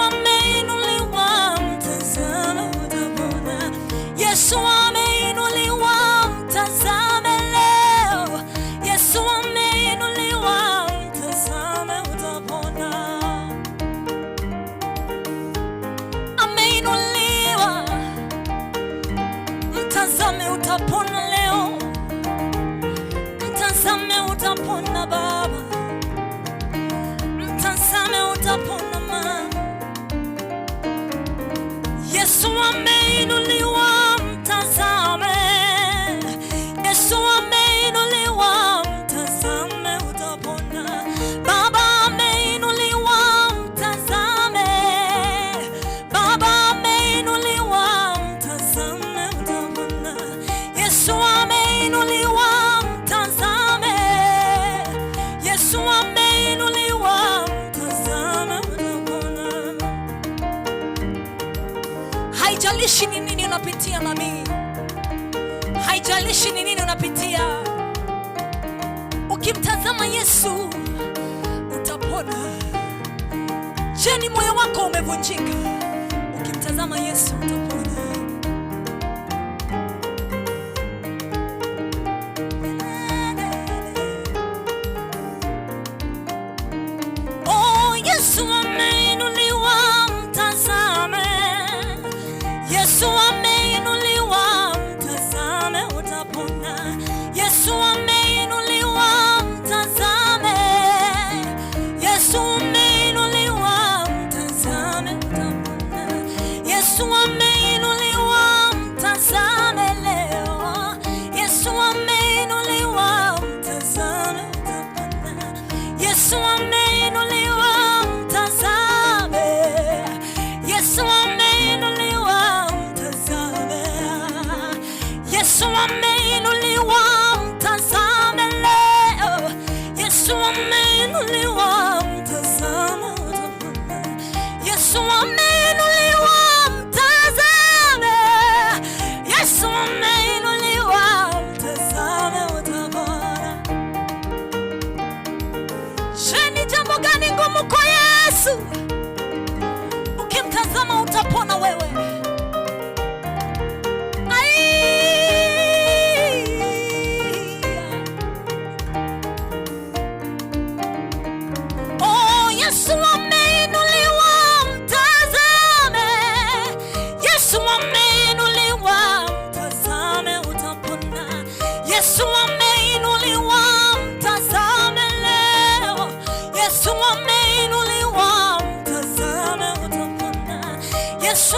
ameinuliwa, mtazame utapona. Yesu ameinuliwa, mtazame leo. Yesu ameinuliwa, mtazame utapona. Ameinuliwa, mtazame utapona leo. Mtazame utapona baba, mtazame utapona mama. Yesu ameinuliwa, mtazame. Yesu ameinuliwa, mtazame utapona. Baba ameinuliwa, mtazame. Baba ameinuliwa, mtazame utapona. Yesu ameinuliwa, mtazame. Yesu ameinuliwa, mtazame utapona. Haijalishi ni nini unapitia mami, haijalishi ni nini unapitia, ukimtazama Yesu utapona. Je, ni moyo wako umevunjika? Ukimtazama Yesu utapona. Oh, Yesu ameinuliwa, mtazame. Yesu ameinuliwa, mtazame utapona. Yesu ameinuliwa, mtazame. Yesu ameinuliwa, mtazame utapona. Yesu ameinuliwa, mtazame leo. Yesu ameinuliwa, mtazame utapona. Yesu ameinuliwa, mtazame. Yesu ameinuliwa, mtazame. Yesu ameinuliwa, mtazame leo. Yesu ameinuliwa, mtazame utapona. Yesu ameinuliwa, mtazame. Yesu ameinuliwa, mtazame utapona. Je, ni jambo gani ngumu kwa Yesu? Ukimtazama utapona wewe. Oh, Yesu ameinuliwa, mtazame. Yesu ameinuliwa, mtazame utapona. Yesu ameinuliwa, mtazame leo. Yesu ameinuliwa, mtazame utapona. Yesu